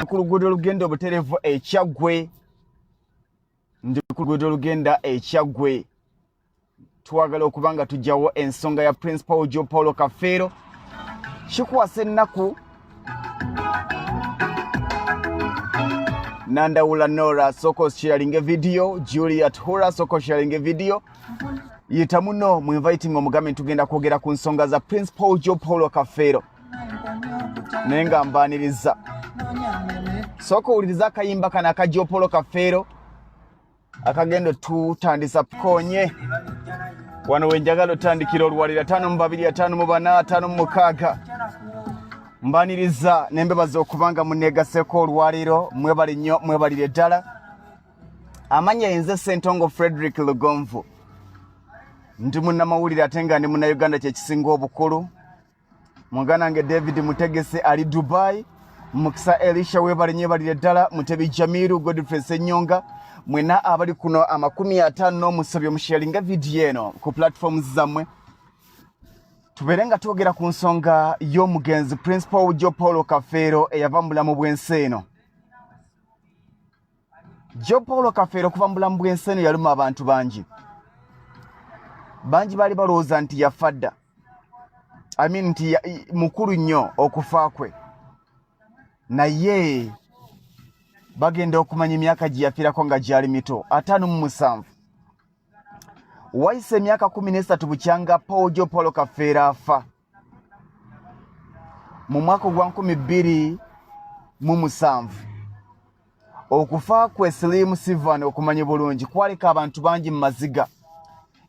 ku luguudo olugenda obutereevu Ekyaggwe. Ndi ku luguudo olugenda Ekyaggwe. Twagala okuba nga tujjawo ensonga ya Principal Joe Paulo Kafeero. Kikwasa ennaku Nandawula Nora soko sharing video, Juliet Hura soko sharing video. Yita muno mu inviting omugambe tugenda kwogera ku nsonga za Principal Joe Paulo Kafeero. Nenga mbaniriza. Soko uliriza akayimba kana aka Joe Paulo Kafeero. Akagendo tutandisa konye. Wano wenjagalo tandikiro olwalira 52545 mbaniriza nembebaza okubanga munegaseko olwaliro mwebali nnyo mwebalire ddala. Amanya yenze Sentongo Frederick Lugonvu. Ndi munnamawulire ate nga ndi munnauganda kyekisinga obukulu. Mugana nge David Mutegese ali Dubai. Mukisa Elisha webali nnyo balire ddala. Mutebi Jamiru Godfrey Senyonga. Mwena abali kuno 50 musabye musharinga video eno ku platforms zammwe. Tuberenga twogera ku nsonga y'omugenzi Principal Joe Paulo Kafeero eyava mu bulamu bw'ensi eno. Joe Paulo Kafeero kuva mu bulamu bw'ensi eno yaluma abantu bangi. Bangi bali balowooza nti yafadda. Nti mukulu nnyo okufa kwe. Naye bagenda okumanya emyaka gye yafiirako nga gyali mito 57. Wayise emyaka 13 bukyanga Joe Paulo Kafeero afa. Mu mwaka gwa 2007 okufa kwe Slim Sivan okumanya bulungi kwaleka abantu bangi mu maziga.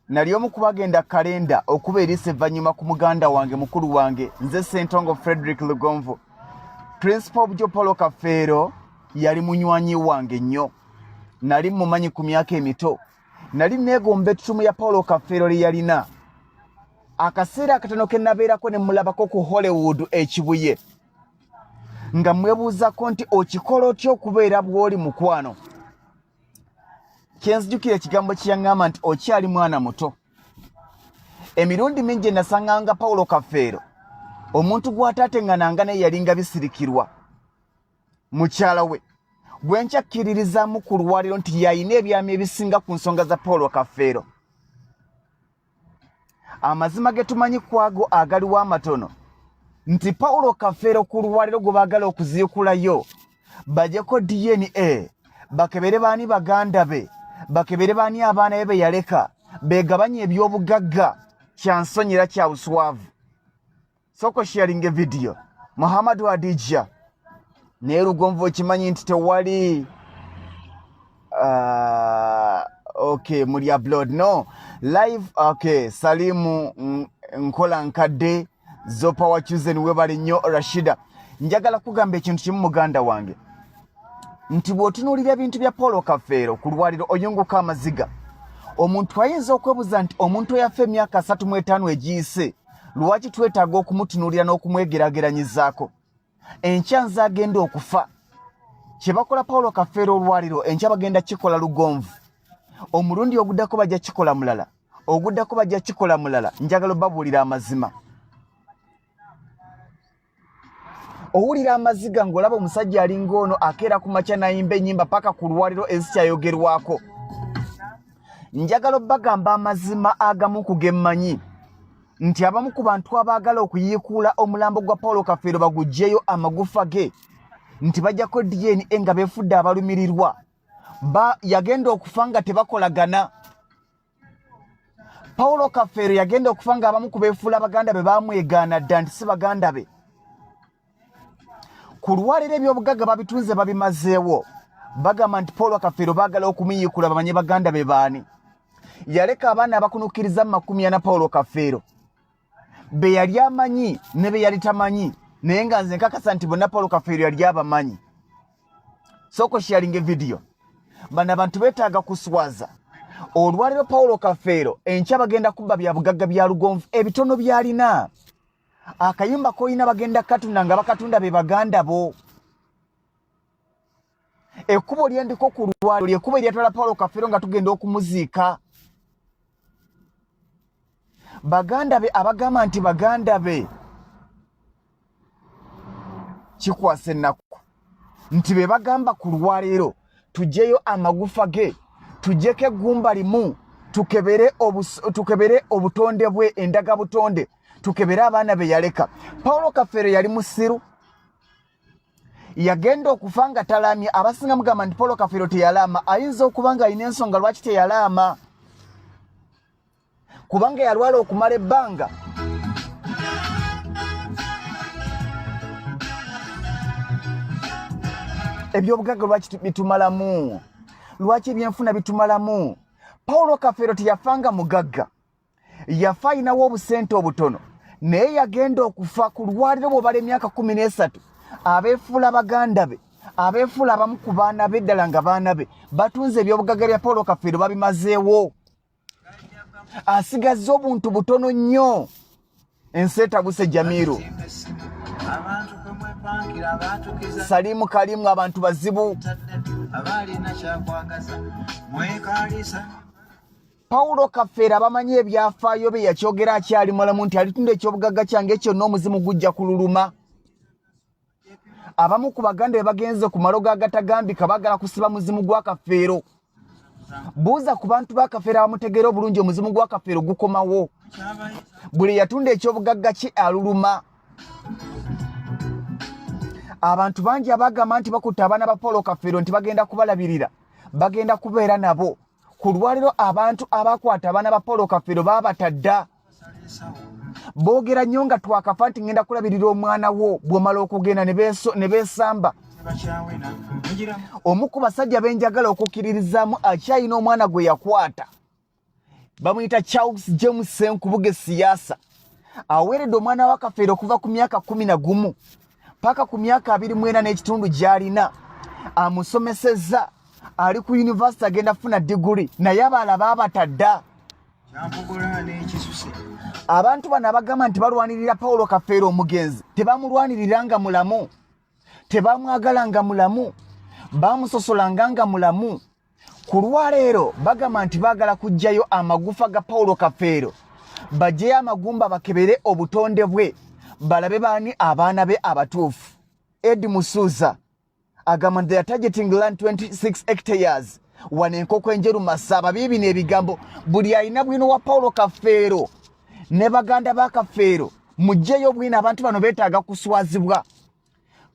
Nali omu kubagenda kalenda okuba erise vanyuma ku muganda wange mukulu wange nze Sentongo Frederick Lugonvu. Principal Joe Paulo Kafeero yali munywanyi wange nnyo. Nali mumanyi ku myaka emito. Nali negomba ettumu ya Paulo Kafeero li yalina. Akaseera akatono ke nabeerako ne mulabako ku Hollywood ekibuye. Nga mwebuuzako nti okikola otya okubeera bw'oli mukwano. Kyenzijukira ekigambo kye yaŋŋamba nti okyali mwana muto. Emirundi mingi nasanganga Paulo Kafeero omuntu gw'ataateŋŋananga naye yalinga bisirikirwa. Mukyala we bwe nkyakkiririzaamu ku lwaliro nti yalina ebyama ebisinga ku nsonga za Paulo Kafeero. Amazima ge tumanyi ku ago agaliwo amatono nti Paulo Kafeero ku lwaliro gwe baagala okuziikulayo bajjeko DNA bakebere baani baganda be, bakebere baani abaana be yaleka, begabanye ebyobugagga kyansonyera kya buswavu. Soko sharing video Muhammadu Adija ne Lugonvu kimanyi nti tewali okay muri upload no live okay Salimu nkola nkadde Zopa wachuzen webali nnyo Rashida. Njagala kugamba ekintu kimu muganda wange nti bw'otunuulira ebintu bya Paulo Kafeero ku lwaliro oyunguka amaziga. Omuntu ayinza okwebuuza nti omuntu eyafa emyaka 35 egiyise lwaki twetaaga okumutunuulira n'okumwegerageranyizaako. Enkyanza agenda okufa. Kye bakola Paulo Kafeero olwaliro enkya bagenda kikola Lugonvu. Omulundi oguddako bajja kikola mulala. Oguddako bajja kikola mulala. Njagala babuulira amazima. Owulira amaziga ng'olaba omusajja alinga ono akeera ku makya n'ayimba ennyimba paka ku lwaliro ezikyayogerwako. Njagala bagamba amazima agamu ku ge mmanyi. Nti abamu ku bantu abaagala okuyiikuula omulambo gwa Paulo Kafeero baguggyeyo amagufa ge nti bajjako DNA nga beefudde abalumirirwa. Yagenda okufa nga tebakolagana. Paulo Kafeero yagenda okufa nga abamu ku beefuula baganda be baamwegaana dda nti si baganda be. Ku lwaliro ebyobugagga babitunze babimazeewo. Bagamba nti Paulo Kafeero baagala okumuyiikula bamanye baganda be baani. Yaleka abaana abakunukkiriza 40 Paulo Kafeero. Be yali amanyi ne be yali tamanyi naye nga nze nkakasa nti bonna Paulo Kafeero yali abamanyi. Soko sharing video. Bano abantu beetaaga kuswaza. Olwaliro Paulo Kafeero enkya bagenda kubba bya bugagga bya Lugonvu ebitono byalina. Akayimba koyina bagenda katunda nga bakatunda be baganda bo. Ekkubo lyendiko ku lwaliro lyekkubo eryatwala Paulo Kafeero nga tugenda okumuziika. Baganda be abagamba nti baganda be. Kikwasa ennaku. nti be bagamba ku lwaleero tujjeyo amagufa ge tujjeko eggumba limu tukebere obutonde bwe endaga butonde tukebere abaana be yaleka. Paulo Kafeero yali musiru yagenda okufa nga talaamye. Abasinga mugamba nti Paulo Kafeero teyalaama. Ayinza okuba nga alina ensonga lwaki teyalaama, kubanga yalwala okumala ebbanga. Ebyobugagga lwaki bitumalamu, lwaki ebyenfuna bitumalamu. Paulo Kafeero teyafanga mugagga, yafa ayinawo obusente obutono, naye yagenda okufa ku lwaliro bw'obala emyaka 13. Abeefuula baganda be, abeefuula abamu ku baana be ddala nga baana be batunze ebyobugagga bya Paulo Kafeero babimazeewo. Asigazza obuntu butono nnyo. Enseetabuse Jamiru, Salimu Kalimu, abantu bazibu. Paulo Kafeero abamanyi ebyafaayo bye yakyogera akyali mulamu nti alitunda ekyobugagga kyange kyonna omuzimu gujja kululuma. Abamu ku baganda be bagenze ku malogo agatagambika bagala kusiba muzimu gwa Kafeero. Buuza ku bantu ba Kafeero abamutegeera obulungi omuzimu gwa Kafeero gukomawo. Buli yatunda ekyobugagga ki aluluma. Abantu bangi abagamba nti bakutte abaana ba Paulo Kafeero nti bagenda kubalabirira, bagenda kubeera nabo. Ku lwaliro abantu abakwata abaana ba Paulo Kafeero babatadda. Boogera nnyo nga twakafa nti ngenda kulabirira omwana wo, bw'omala okugenda ne beesamba. Omu ku basajja benjagala okukkiririzaamu akyayina omwana gwe yakwata, bamuyita Charles James Senkubuge Siyaasa. Aweeredde omwana wa Kafeero okuva ku myaka 11 paka ku myaka 24 n'ekitundu gy'alina. Amusomesezza, ali ku yunivasite agenda funa diguri, naye abaala baabatadda. Abantu bano abagamba nti balwanirira Paulo Kafeero omugenzi tebamulwanirira nga mulamu, tebamwagala nga mulamu, bamusosolanga nga mulamu. Ku lwaleero bagamba nti baagala kuggyayo amagufa ga Paulo Kafeero, baggyeyo amagumba bakebere obutonde bwe, balabe baani abaana be abatuufu. Edi Musuuza agamba they are targeting land 26 hectares. Wano enkoko enjeru Masaba. Bibino ebigambo buli alina bwino wa Paulo Kafeero ne baganda ba Kafeero muggyeyo bwino. Abantu bano beetaaga kuswazibwa.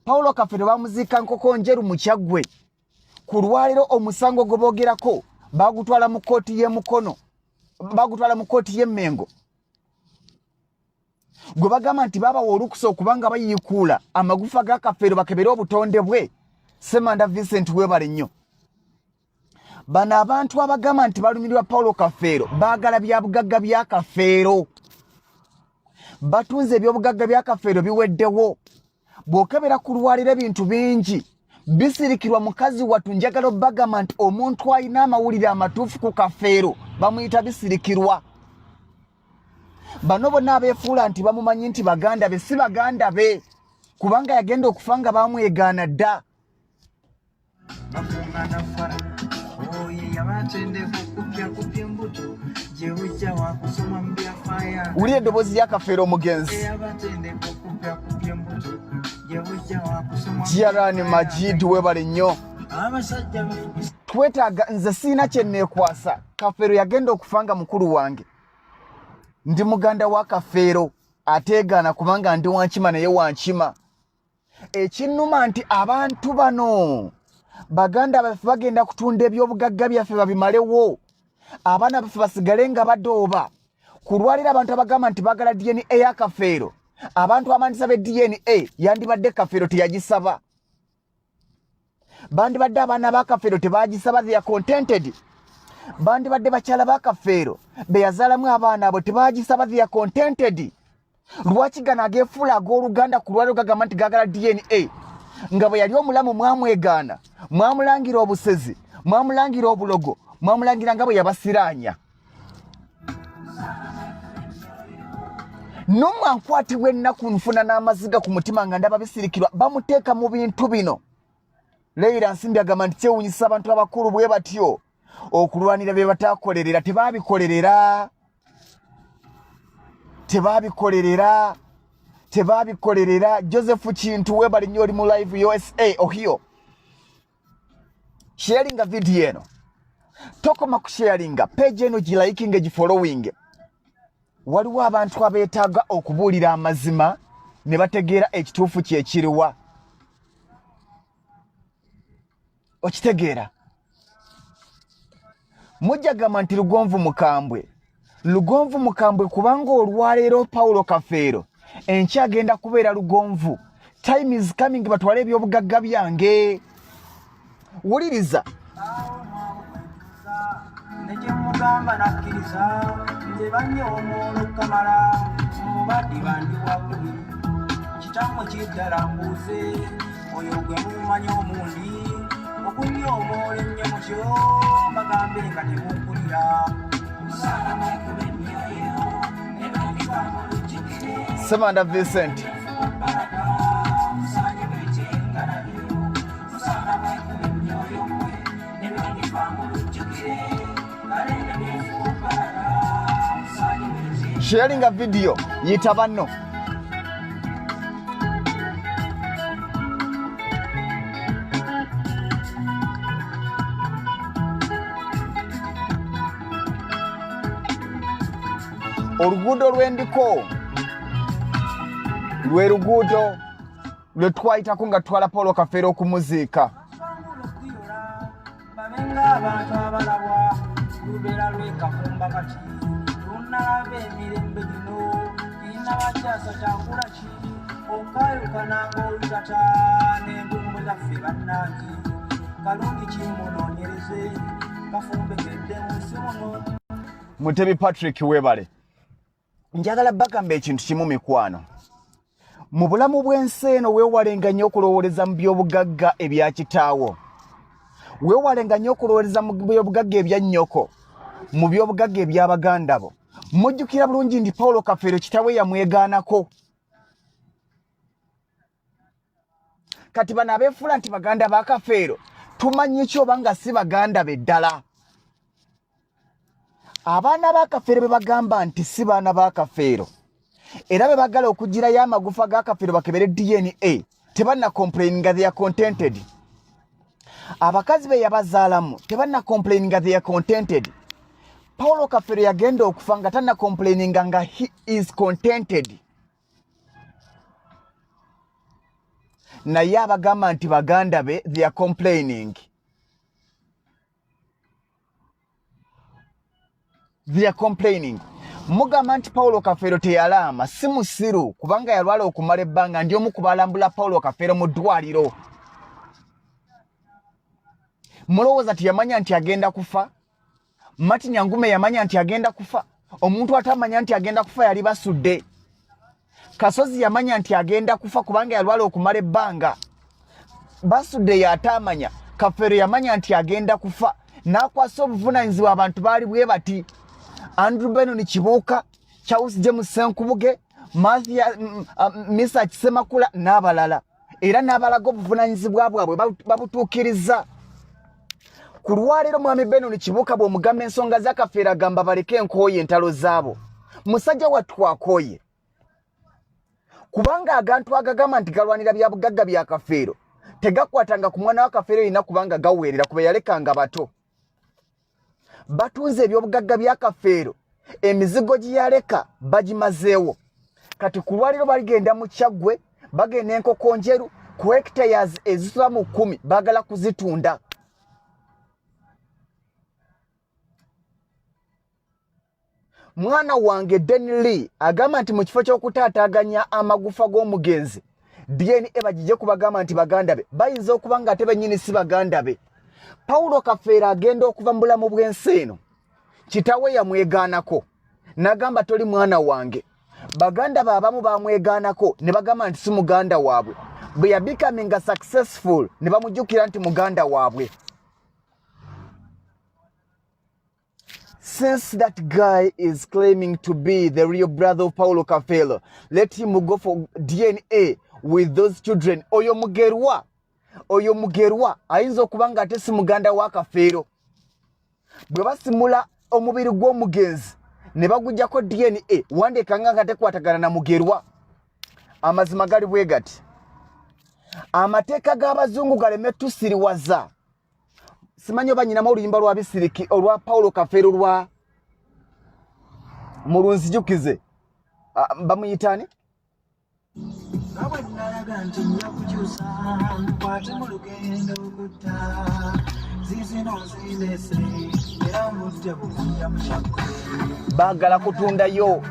Paulo Kafeero bamuziika nkoko njeru mu Kyaggwe. Ku lwaliro omusango gwe boogerako bagutwala mu kkooti y'Emukono, bagutwala mu kkooti y'Emmengo, gwe bagamba nti babawa olukusa okubanga bayiikuula amagufa ga Kafeero bakebere obutonde bwe. Semanda Vincent weebale nnyo. Bano abantu abagamba nti balumirirwa Paulo Kafeero baagala bya bugagga bya Kafeero, batunze ebyobugagga bya Kafeero biweddewo. Bw'okebera ku lwaliro ebintu bingi bisirikirwa. Mukazi wattu njagala obagamba nti omuntu alina amawulire amatuufu ku Kafeero bamuyita bisirikirwa. Bano bonna abeefuula nti bamumanyi nti baganda be, si baganda be, kubanga yagenda okufa nga bamwegaana dda. Uli eddoboozi lya Kafeero omugenzi. Jiarani Majid weebale nnyo. Twetaaga, nze siina kye neekwasa. Kafeero yagenda okufa nga mukulu wange. Ndi muganda wa Kafeero ateegaana kubanga ndi wankima naye wankima. Ekinnuma nti abantu bano baganda baffe bagenda kutunda ebyobugagga byaffe babimalewo, abaana baffe basigale nga badooba. Ku lwaliro abantu abagamba nti baagala DNA ya Kafeero, abantu abandisa be DNA yandibadde Kafeero teyagisaba. Bandibadde abaana ba Kafeero tebagisaba, they are contented. Bandibadde bakyala ba Kafeero be yazaalamu abaana abo tebagisaba, they are contented. Lwaki gano ageefuula ag'Oluganda ku lwaliro gagamba nti gaagala DNA? Nga bwe yali omulamu mwamwegaana, mwamulangira obusezi, mwamulangira obulogo, mwamulangira nga bwe yabasiraanya. N'omwankwatibwa ennaku nfuna n'amaziga ku mutima nga ndaba bisirikirwa bamuteeka mu bintu bino. Leila Nsimbi agamba nti kyewuunyisa abantu abakulu bwe batyo okulwanira bye bataakolerera. Tebabikolerera. Joseph Kintu weebale nnyo oli mu live USA Ohio. sharinga video eno tokoma kusharinga page eno gilikinge gifollowing waliwo abantu abeetaaga okubuulira amazima ne bategeera ekituufu kyekiriwa okitegeera mujjagamba nti lugonvu mukambwe kubanga olwaleero Paulo Kafeero enkya agenda kubeera lugonvu. Time is coming batwale ebyobugagga byange. Wuliriza. Mugamba nakkiriza nze bannyo omuntu kamala mubadde bandi wakubi kitamwe kiddala mbuuze oyo gwe mumanyi omundi okunnyo omwola ennyo mutyo bagambe nga temumpulira musana mwekuba emyoyo ne bandiba mu lujjukire Samanda Vincent musanye bwetenga nabyo musana mwekuba emyoyo mwe ne bandiba mu lujjukire. Sharing a video yitabanno oluguudo lwendiko lwe luguudo lwe twayitako nga twala Paulo Kafeero okumuziika. Abantu abalabwa lubeera lwekafumba kati lunalaba emirembe gino ina bakyasa kyakula ki okayukananga olutata n'endumbe zaffe bannange kalungi kimunoonyereze kafumbekedde mu nsi muno. Mutebi Patrick Webale njagala bagamba ekintu kimu mikwano mu bulamu bw'ensi eno weewalenga nnyo okulowooleza mu byobugagga ebya kitaawo. Weewalenga nnyo okulowooleza mu byobugagga ebya nnyoko mu byobugagga eby'abaganda bo. Mujjukira bulungi ndi Paulo Kafeero kitaawe yamwegaanako. Kati bano abeefuula nti baganda ba Kafeero tumanyi ki oba nga si baganda be ddala. Abaana ba Kafeero be bagamba nti si baana ba Kafeero era be bagala okugirayo amagufa ga Kafeero bakebere DNA tebanna complaining nga they are contented. Abakazi be yabazaalamu tebanna complaining nga they are contented. Paulo Kafeero yagenda okufa nga tanna complaining nga he is contented. Naye abagamba nti baganda be they are complaining. They are complaining. Mugamba nti Paulo Kafeero teyalaama si musiru kubanga yalwala okumala ebbanga ndi omu ku balambula Paulo Kafeero mu ddwaliro. Mulowooza tiyamanya nti agenda kufa? Mati Nyangume yamanya nti agenda kufa? Omuntu atamanya nti agenda kufa yali basudde. Kasozi yamanya nti agenda kufa kubanga yalwala okumala ebbanga. Basudde yatamanya. Kafeero yamanya nti agenda kufa. N'akwasa obuvunaanyizibwa abantu baali bwe bati. Andrew Benon Kibuuka, Charles James Senkubuge, Mathia Misa Kisemakula n'abalala. Era n'abalaga obuvunaanyizibwa bwabwe babutuukiriza. Ku lwaleero mwami Benon Kibuuka bw'omugamba ensonga za Kafeero agamba baleke enkooye entalo zaabo. Musajja wattu akooye. Kubanga agantu agagamba nti galwanira bya bugagga bya Kafeero tegakwatanga ku mwana wa Kafeero yina kubanga gaweerera kuba yalekanga bato. Batunze ebyobugagga bya Kafeero emizigo giyaleka bagimazeewo. Kati ku lwaleero baligenda mu Kyaggwe bagenda enkoko njeru ku hectares ezisula mu 10 bagala kuzitunda. Mwana wange Denley agamba nti mu kifo ky'okutaataaganya amagufa g'omugenzi DNA bagije kubagamba nti baganda be bayinza okuba nga ate bennyini si baganda be. Paulo Kafeero agenda okuva mu bulamu bw'ensi eno kitaawe yamwegaanako n'agamba toli mwana wange. Baganda be abamu bamwegaanako ne bagamba nti si muganda waabwe. Bwe yabikaminga successful ne bamujjukira nti muganda waabwe. Since that guy is claiming to be the real brother of Paulo Kafeero, let him go for DNA with those children. Oyo mugerwa ayinza okuba nga ate si muganda wa Kafeero. Bwe basimula omubiri gw'omugenzi ne bagujjako DNA wandeekanga nga tekwatagana na mugerwa. Amazima gali bwe gati. Amateeka g'abazungu galeme tusiriwaza. simanyo banyinamu oluyimba lwa Bisiriki olwa Paulo Kafeero lwa mulunzijukize bamuyitani bagala kutundayo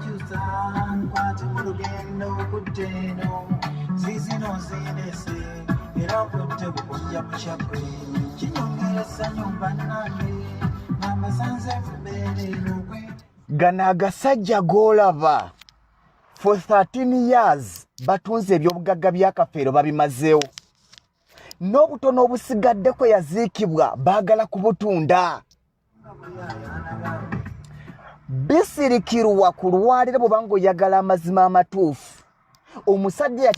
gana agasajja golava for 13 years batunze ebyobugagga bya Kafeero babimazeewo n'obutono obusigaddeko yaziikibwa baagala kubutunda bisirikirwa ku lwaliro bw'obanga oyagala amazima amatuufu omusajja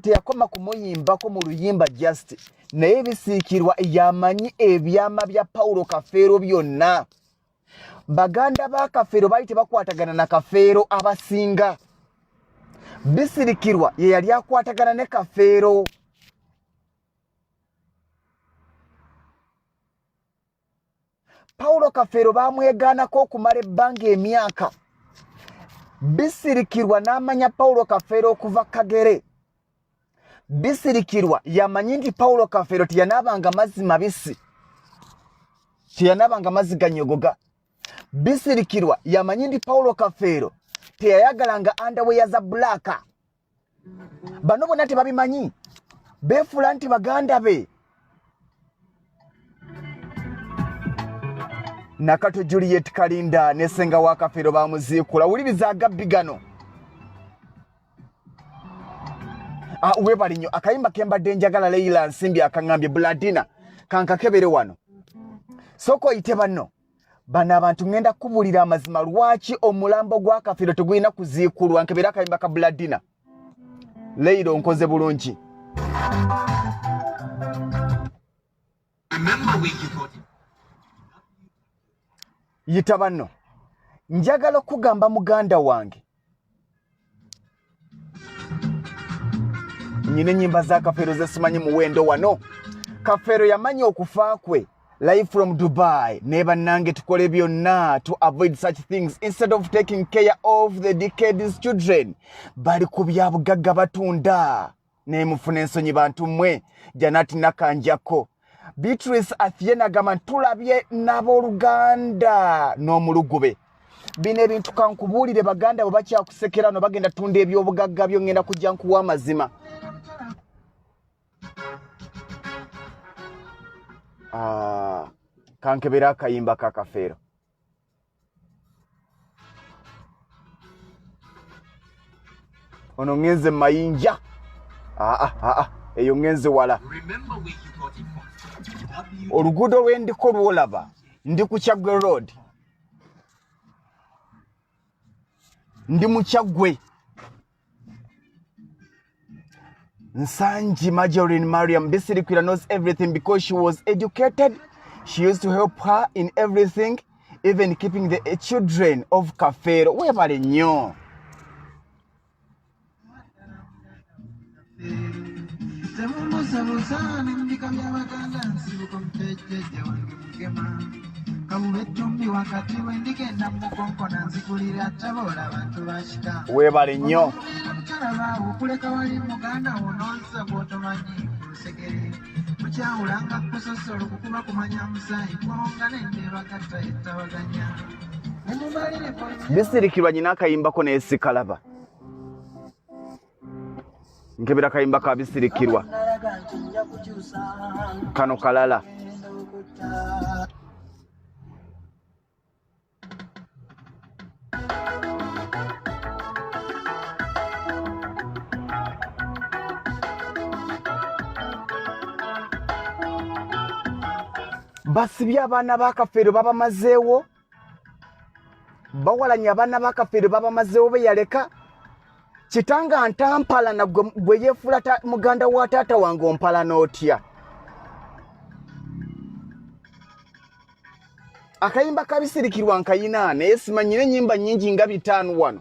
teyakoma kumuyimbako mu luyimba just naye bisiikirwa yamanyi ebyama bya Paulo Kafeero byonna baganda ba Kafeero baali tebakwatagana na Kafeero abasinga bisirikirwa ye yali akwatagana ne Kafeero Paulo Kafeero bamwegaanako okumala ebbanga emyaka bisirikirwa n'amanya Paulo Kafeero okuva Kagere bisirikirwa yamanyi nti Paulo Kafeero teyanaabanga mazzi mabisi teyanaabanga mazzi ganyogoga bisirikirwa yamanyi nti Paulo Kafeero teyayagalanga underwear za black bano bonna tebabimanyi beefuula nti baganda be Nakato Juliet Kalinda ne ssenga wa Kafeero bamuziikula wuliriza agabbi gano webali nnyo akayimba kembadde njagala Leila Nsimbi akaŋŋambye Bladina kankakebere wano soko oyite banno bano abantu ngenda kubuulira amazima lwaki omulambo gwa Kafeero tegulina kuziikulwa nkebera akayimba ka Bladina Leila onkoze bulungi yita banno njagala okugamba muganda wange nyine nyimba za Kafeero ze simanyi muwendo wano Kafeero yamanya okufa kwe live from Dubai neba nange tukole byonna to avoid such things instead of taking care of the decades children bali ku byabugagga batunda ne mufune ensonyi bantu mmwe Janati nakanjako Beatrice Athiena gama tulabye n'abooluganda n'omulugube bino ebintu kankubuulire baganda bwe bakyakusekera no bagenda tunda ebyobugagga byo ngenda kujja nkuwa amazima kankebera akayimba ka Kafeero ono ngenze mayinja eyo ngenze wala oluguudo lwendiko lwolaba ndi ku Kyaggwe road ndi mu Kyaggwe Nsanji Marjorie Mariam Bisirikira knows everything because she was educated. She used to help her in everything, even keeping the children of Kafeero. Webale nnyo webale nnyo Bisirikirwa nyina akayimbako n'esikalaba nkebera kayimba ka Bisirikirwa kano kalala basibye abaana ba Kafeero babamazeewo bawalanya abaana ba Kafeero babamazeewo beyaleka kitanga ntampala na gwe yeefula muganda wa taata wange ompala n'otya akayimba ka Bisirikirwa nkayina naye simanyire ennyimba nnyingi nga 5 wano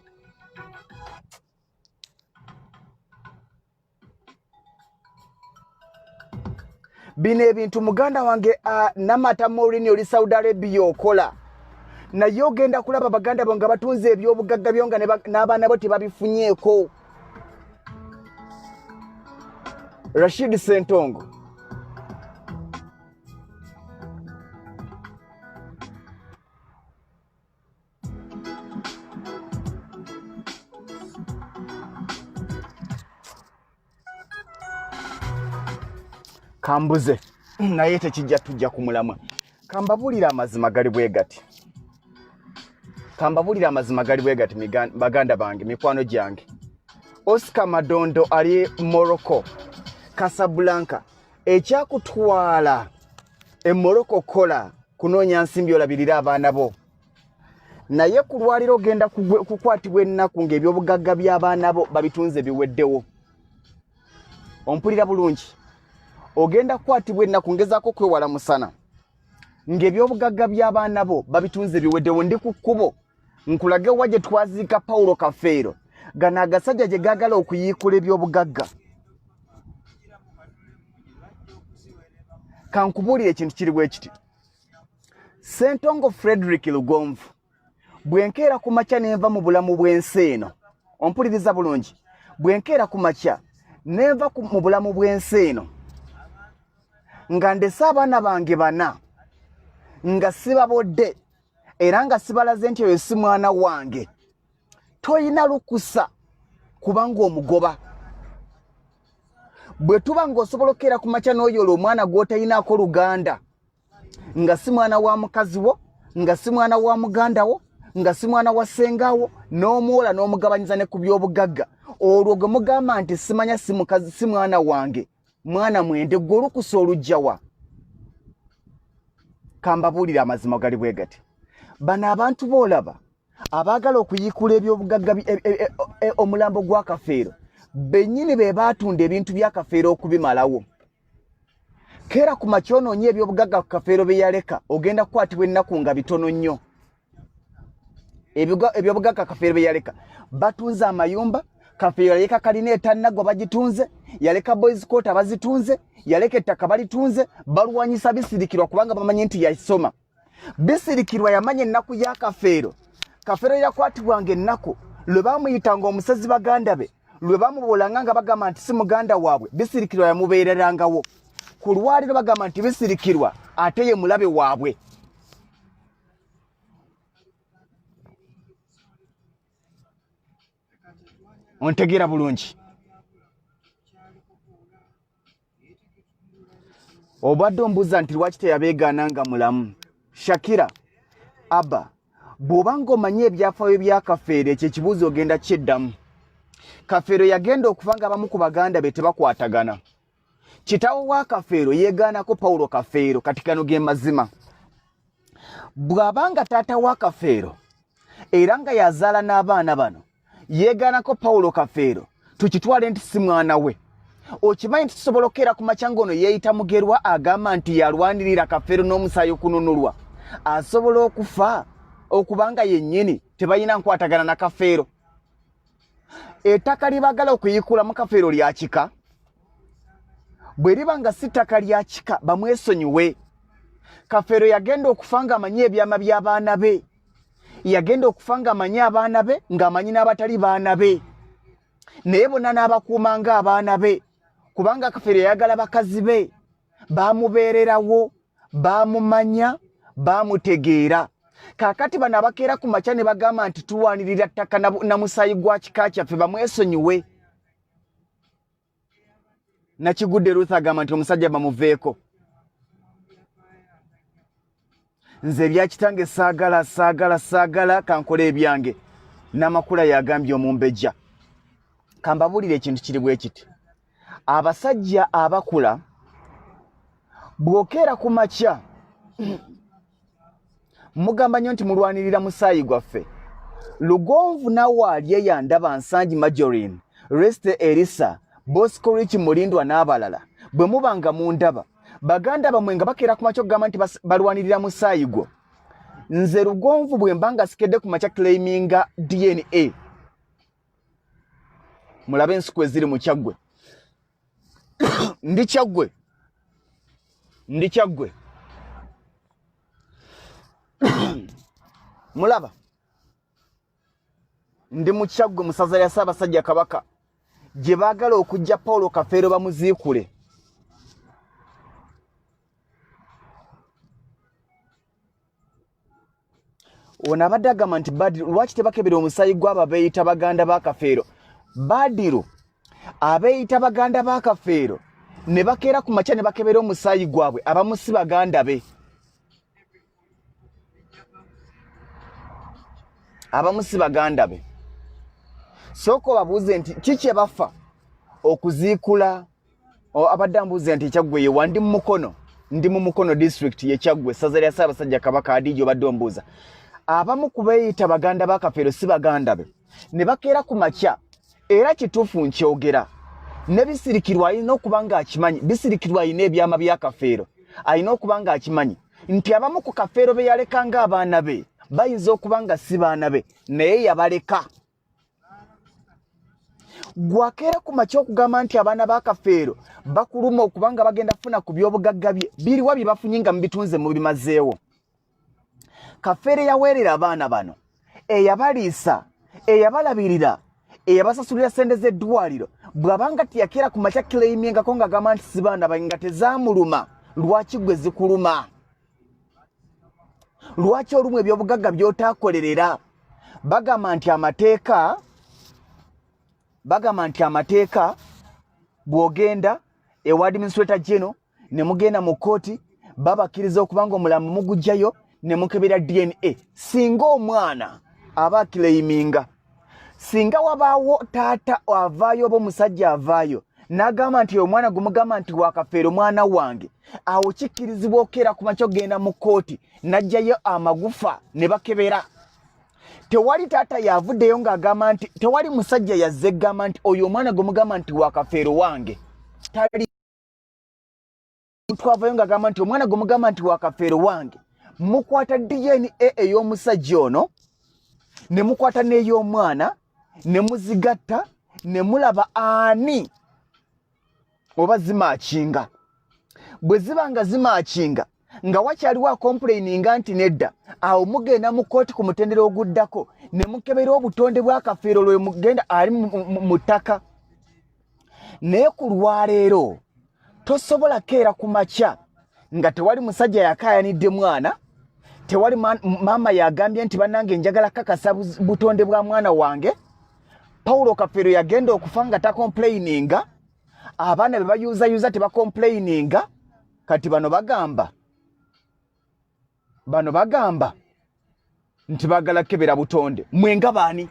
bino ebintu muganda wange Namata Mourinho oli Saudi Arabia okola naye ogenda kulaba baganda bo nga batunze ebyobugagga byo nga n'abaana bo tebabifunyeeko. Rashid Sentongo kambuze naye tekijja tujja kumulamwa. Kambabulira amazima gali bwe gati. Baganda bange mikwano gyange. Oscar Madondo ali Morocco Casablanca ekyakutwala Morocco kola kunoonya nsimbi olabirira abaana bo naye kulwaliro ogenda kukwatibwa ennaku ng'ebyobugagga by'abaana bo babitunze biweddewo. Ompulira bulungi ogenda kukwatibwa ennaku ngezaako kwewala musana ng'ebyobugagga by'abaana bo babitunze biweddewo. Ndi ku kkubo nkulage wa gye twaziika Paulo Kafeero gano agasajja gye gaagala okuyiikula ebyobugagga. Kankubuulire ekintu kiri bwe kiti. Sentongo Frederick Lugonvu bwenkeera ku makya nenva mu bulamu bw'ensi eno. Ompuliriza bulungi. Bwenkeera ku makya nenva mu bulamu bw'ensi eno nga ndese abaana bange bana nga sibabodde era nga sibalaze nti oyo si mwana wange, toyina lukusa kubanga omugoba. Bwe tuba ng'osobola okkeera ku makya n'oyola omwana gw'otayinaako luganda nga si mwana wa mukazi wo, nga si mwana wa muganda wo, nga si mwana wa ssengawo, n'omuwola n'omugabanyiza ne ku byobugagga, olwo gwe mugamba nti simanya si mukazi si mwana wange, mwana mwende gwe olukusa olugjawa. Kambabuulira amazima gali bwe gati. Bano abantu boolaba abaagala okuyiikula ebyobugagga omulambo gwa Kafeero bennyini be baatunda ebintu bya Kafeero okubimalawo. Keera ku makya onoonye ebyobugagga ku Kafeero bye yaleka ogenda kukwatibwa ennaku nga bitono nnyo. Ebyobugagga Kafeero bye yaleka batunze amayumba. Kafeero yaleka kalina etannagwa bagitunze, yaleka boys court abazitunze, yaleka ettaka balitunze, balwanyisa bisirikirwa kubanga bamanyi nti yasoma. Bisirikirwa yamanya ennaku ya Kafeero. Kafeero yakwatibwanga ennaku lwe baamuyitanga omusezi baganda be, lwe baamubuulanga nga bagamba nti si muganda waabwe, bisirikirwa yamubeererangawo. Ku lwaliro bagamba nti bisirikirwa ate ye mulabe waabwe. Ontegeera bulungi. Obadde ombuuza nti lwaki teyabeegaana nga mulamu. Shakira, Abba, bw'obanga omanyi ebyafaayo bya Kafeero ekyo ekibuuzo ogenda kyeddamu. Kafeero yagenda okuva nga abamu ku baganda be tebakwatagana. Kitaawo wa Kafeero yeegaanako Paulo Kafeero, kati gano ge mazima. Bw'abanga taata wa Kafeero era nga yazaala n'abaana bano yeegaanako Paulo Kafeero, tukitwale nti si mwana we. Okimanyi nti tusobola okkeera ku makya ng'ono yeeyita Mugerwa agamba nti yalwanirira Kafeero n'omusaayi okununulwa. Asobola okufa okubanga yennyini tebalina nkwatagana na Kafeero. Ettaka lye baagala okuyiikulamu Kafeero lya kika. Bwe liba nga si ttaka lya kika bamwesonyiwe. Kafeero yagenda okufa ng'amanyi ebyama by'abaana be. Yagenda okufa ng'amanyi abaana be ng'amanyi n'abatali baana be. Naye bonna n'abakuuma ng'abaana be. Kubanga Kafeero yayagala bakazi be. Baamubeererawo, baamumanya, baamutegeera. Kaakati bano abakeera ku makya ne bagamba nti tulwanirira ttaka na musaayi gwa kika kyaffe bamwesonyiwe. Nakigudde Ruth agamba nti omusajja bamuveeko. Nze ebyakitange saagala kankola ebyange. Namakula yagambye omumbejja. Kambabuulire ekintu kiri bwe kiti. Abasajja abakula bw'okeera ku makya mugamba nnyo nti mulwanirira musaayi gwaffe. Lugonvu Nawaali eyandaba Nsangi Majorin, Reste Elisa, Bosco Rich Mulindwa n'abalala bwe mubanga mundaba baganda bamwe nga bakeera ku makya okugamba nti balwanirira musaayi gwo. Nze Lugonvu bwe mbanga sikedde ku makya claiminga DNA. Mulabe ensuku eziri mu kyaggwe. Ndi kyaggwe. ndi Kyaggwe mulaba ndi mu Kyaggwe musaza ya Ssaabasajja Kabaka gye baagala okujja Paulo Kafeero bamuziikule. Ono abadde agamba nti Badiru lwaki tebakebera omusaayi gw'abo abeeyita baganda ba Kafeero. Badiru abeeyita baganda ba Kafeero ne bakeera ku makya ne bakebera omusaayi gwabwe abamu si baganda be. Abamu si baganda be. Sooka obabuuze nti kiki bafa okuziikula. Abadde ambuuze nti Kyaggwe ye wandi mu Mukono. Ndi mu Mukono district ye Kyaggwe ssaza lya Ssaabasajja Kabaka Adijo badde ombuuza. Abamu kubeeyita baganda ba Kafeero si baganda be. Ne bakeera ku makya era kituufu nkyogera. Ne bisirikirwa alina okuba nga akimanyi. Bisirikirwa alina ebyama bya Kafeero. Alina okuba nga akimanyi nti abamu ku Kafeero be yaleka ng'abaana be bayinza okuba nga si baana be naye yabaleka. Gwakeera ku makya okugamba nti abaana ba Kafeero bakuluma okuba nga bagenda kufuna ku by'obugagga bye biriwa bye bafunye nga mubitunze mu bimazeewo. Kafeero yaweerera abaana bano eyabaliisa eyabalabirira eyabasasulira ssente z'eddwaliro bw'abanga tiyakeera ku makya kireeyimingako ng'agamba nti si baana baye nga tezaamuluma. Lwaki gwe zikuluma? Lwaki olumu eby'obugagga by'otaakolerera? Bagamba nti amateeka bw'ogenda ewa administrator general ne mugenda mu kkooti babakkiriza okuba nga omulambo mugujjayo ne mukebera DNA. Singa omwana aba akireeyiminga, singa wabaawo taata avaayo oba omusajja avaayo n'agamba nti omwana gumugamba nti wa Kafeero mwana wange, awo kikkirizibwa okeera ku makya ogenda mu kkooti n'ajjayo amagufa ne bakebera. Tewali taata yavuddeyo ng'agamba nti tewali musajja yazze gamba nti oyo omwana gumugamba nti wa Kafeero wange. Tali twavayo ng'agamba nti omwana gumugamba nti wa Kafeero wange. Mukwata DNA ey'omusajja ono ne mukwata n'ey'omwana ne muzigatta ne mulaba ani oba zimaakinga. Bwe ziba nga zimaakinga nga wakyaliwo akomplaininga nti nedda, awo mugenda mu kkooti ku mutendera oguddako ne mukebera obutonde bwa Kafeero lwe mugenda ali mu ttaka. Naye ku lwaleero tosobola keera ku makya nga tewali musajja yakaayanidde mwana, tewali maama yagambye nti bannange njagala kakasa butonde bwa mwana wange. Paulo Kafeero yagenda okufa nga takomplaininga, abaana be bayuuzayuuza tebakomplaininga. Kati bano bagamba nti baagala kebera butonde. Mwenga baani?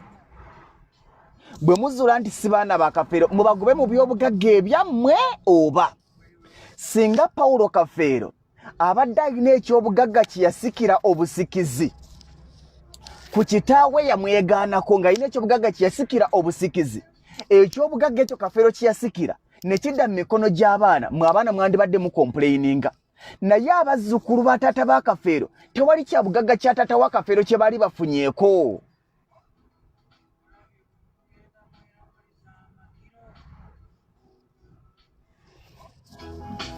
Bwe muzuula nti si baana ba Kafeero mubagobe mu by'obugagga ebyammwe oba. Singa Paulo Kafeero abadde alina ekyobugagga kye yasikira obusikizi ku kitaawe yamwegaanako ng'alina ekyobugagga kye yasikira obusikizi, ekyobugagga ekyo Kafeero kye yasikira ne kidda mu mikono gy'abaana, mwe abaana mwandibadde mukomplaininga. Naye abazzukulu ba taata ba Kafeero tewali kya bugagga kya taata wa Kafeero kye baali bafunyeeko.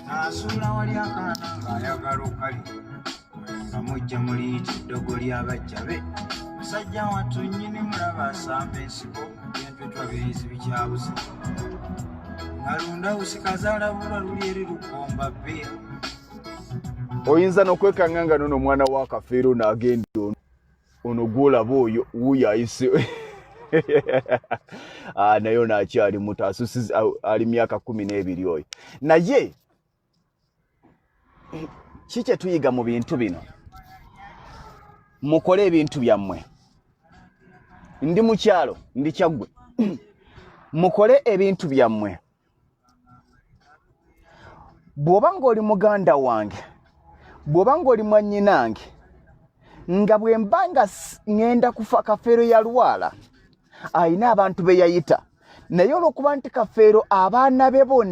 Asula wali akaana ng'ayagala okali amujja mu liiti ddogo ly'abajja be. Musajja wattu nnyini mulaba asamba ensigo byentwetwa birizi bikyabuze. Alunda usikazaala bulwa luli eri lukomba bbe. Oyinza n'okwekanga nga nono omwana wa Kafeero n'agenda ono gwolaba oyo wuuyo ayise naye n'akyali muto asusiza ali myaka 12 oyo. Naye kiki tuyiga mu bintu bino? Mukole ebintu byammwe. Ndi mu kyalo, ndi Kyaggwe. Mukole ebintu byammwe. Bw'oba ng'oli muganda wange, bw'oba ng'oli mwannyinange, nga bwe mba nga ŋŋenda kufa Kafeero yalwala, ayina abantu be yayita, naye olw'okuba nti Kafeero abaana be bonna